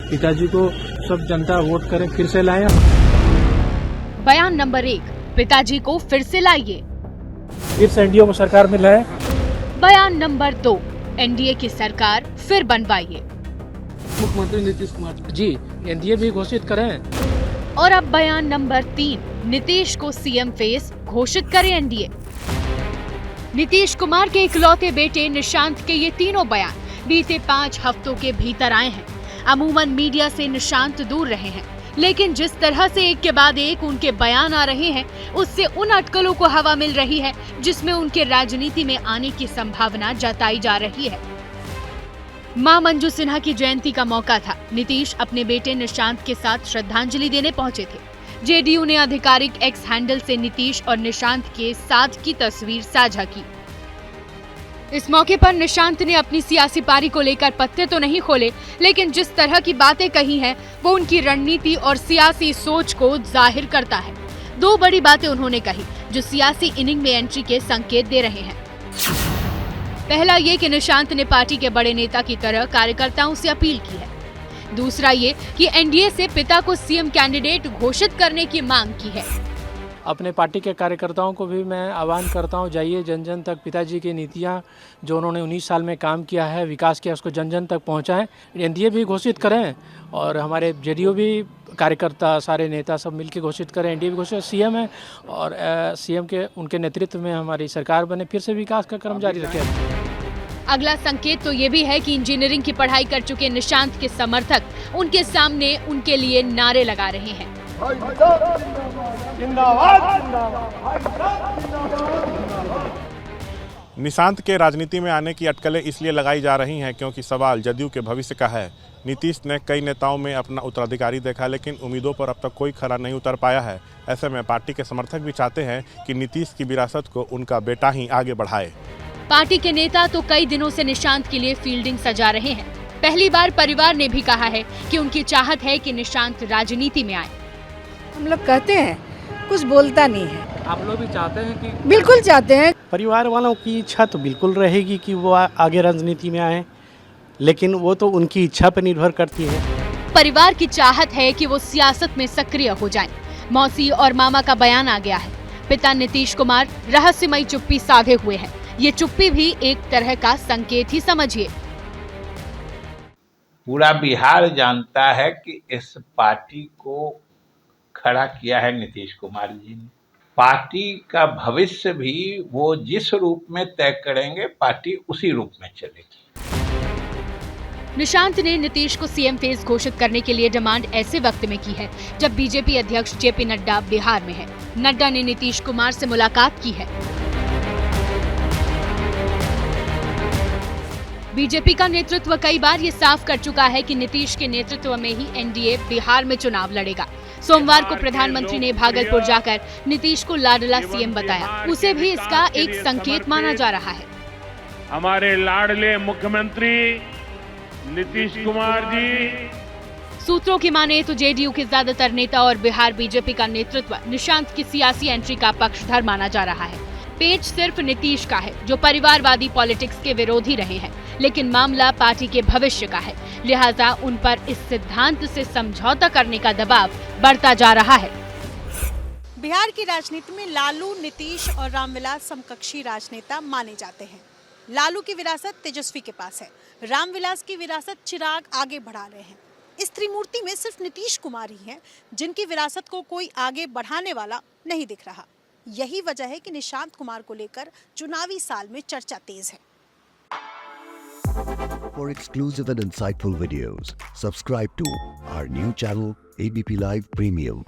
पिताजी को सब जनता वोट करें, फिर से लाएं। बयान नंबर 1, पिताजी को फिर से लाइए। फिर से एनडीए को सरकार में लाएं। बयान नंबर 2, एनडीए की सरकार फिर बनवाइए। मुख्यमंत्री नीतीश कुमार जी एनडीए भी घोषित करें। और अब बयान नंबर 3, नीतीश को सीएम फेस घोषित करें एनडीए। नीतीश कुमार के इकलौते बेटे निशांत के ये तीनों बयान बीते 5 हफ्तों के भीतर आए हैं। अमूमन मीडिया से निशांत दूर रहे हैं, लेकिन जिस तरह से एक के बाद एक उनके बयान आ रहे हैं, उससे उन अटकलों को हवा मिल रही है जिसमें उनके राजनीति में आने की संभावना जताई जा रही है। मां मंजू सिन्हा की जयंती का मौका था। नीतीश अपने बेटे निशांत के साथ श्रद्धांजलि देने पहुंचे थे। जेडीयू ने आधिकारिक एक्स हैंडल से नीतीश और निशांत के साथ की तस्वीर साझा की। इस मौके पर निशांत ने अपनी सियासी पारी को लेकर पत्ते तो नहीं खोले, लेकिन जिस तरह की बातें कही हैं, वो उनकी रणनीति और सियासी सोच को जाहिर करता है। 2 बड़ी बातें उन्होंने कही जो सियासी इनिंग में एंट्री के संकेत दे रहे हैं। पहला ये कि निशांत ने पार्टी के बड़े नेता की तरह कार्यकर्ताओं से अपील की है। दूसरा ये कि एनडीए से पिता को सीएम कैंडिडेट घोषित करने की मांग की है। अपने पार्टी के कार्यकर्ताओं को भी मैं आह्वान करता हूं, जाइए जन जन तक पिताजी की नीतियां जो उन्होंने 19 साल में काम किया है, विकास किया, उसको जन जन तक पहुंचाएं। एनडीए भी घोषित करें और हमारे जेडीयू भी कार्यकर्ता सारे नेता सब मिलकर घोषित करें। एनडीए भी घोषित, सीएम है और सीएम के उनके नेतृत्व में हमारी सरकार बने, फिर से विकास का क्रम जारी रखें। अगला संकेत तो ये भी है कि इंजीनियरिंग की पढ़ाई कर चुके निशांत के समर्थक उनके सामने उनके लिए नारे लगा रहे हैं। निशांत के राजनीति में आने की अटकलें इसलिए लगाई जा रही हैं क्योंकि सवाल जदयू के भविष्य का है। नीतीश ने कई नेताओं में अपना उत्तराधिकारी देखा, लेकिन उम्मीदों पर अब तक कोई खरा नहीं उतर पाया है। ऐसे में पार्टी के समर्थक भी चाहते हैं कि नीतीश की विरासत को उनका बेटा ही आगे बढ़ाए। पार्टी के नेता तो कई दिनों से निशांत के लिए फील्डिंग सजा रहे हैं। पहली बार परिवार ने भी कहा है कि उनकी चाहत है कि निशांत राजनीति में आए। हम लोग कहते हैं, कुछ बोलता नहीं है। आप लोग भी चाहते हैं कि? बिल्कुल चाहते हैं। परिवार वालों की इच्छा तो बिल्कुल रहेगी कि वो आगे राजनीति में आए, लेकिन वो तो उनकी इच्छा पर निर्भर करती है। परिवार की चाहत है कि वो सियासत में सक्रिय हो जाएं। मौसी और मामा का बयान आ गया है। पिता नीतीश कुमार रहस्यमयी चुप्पी साधे हुए हैं। ये चुप्पी भी एक तरह का संकेत ही समझिए। पूरा बिहार जानता है कि इस पार्टी को खड़ा किया है नीतीश कुमार जी ने। पार्टी का भविष्य भी वो जिस रूप में तय करेंगे, पार्टी उसी रूप में चलेगी। निशांत ने नीतीश को सीएम फेस घोषित करने के लिए डिमांड ऐसे वक्त में की है जब बीजेपी अध्यक्ष जेपी नड्डा बिहार में है। नड्डा ने नीतीश कुमार से मुलाकात की है। बीजेपी का नेतृत्व कई बार ये साफ कर चुका है कि नीतीश के नेतृत्व में ही एनडीए बिहार में चुनाव लड़ेगा। सोमवार को प्रधानमंत्री ने भागलपुर जाकर नीतीश को लाडला सीएम बताया। उसे भी इसका एक संकेत माना जा रहा है। हमारे लाडले मुख्यमंत्री नीतीश कुमार जी। सूत्रों की माने तो जेडीयू के ज्यादातर नेता और बिहार बीजेपी का नेतृत्व निशांत की सियासी एंट्री का पक्षधर माना जा रहा है। पेच सिर्फ नीतीश का है, जो परिवारवादी पॉलिटिक्स के विरोधी रहे हैं, लेकिन मामला पार्टी के भविष्य का है। लिहाजा उन पर इस सिद्धांत से समझौता करने का दबाव बढ़ता जा रहा है। बिहार की राजनीति में लालू, नीतीश और रामविलास समकक्षी राजनेता माने जाते हैं। लालू की विरासत तेजस्वी के पास है, रामविलास की विरासत चिराग आगे बढ़ा रहे हैं। इस त्रिमूर्ति में सिर्फ नीतीश कुमार ही हैं जिनकी विरासत को कोई आगे बढ़ाने वाला नहीं दिख रहा। यही वजह है कि निशांत कुमार को लेकर चुनावी साल में चर्चा तेज है। For exclusive and insightful videos, subscribe to our new channel ABP Live Premium.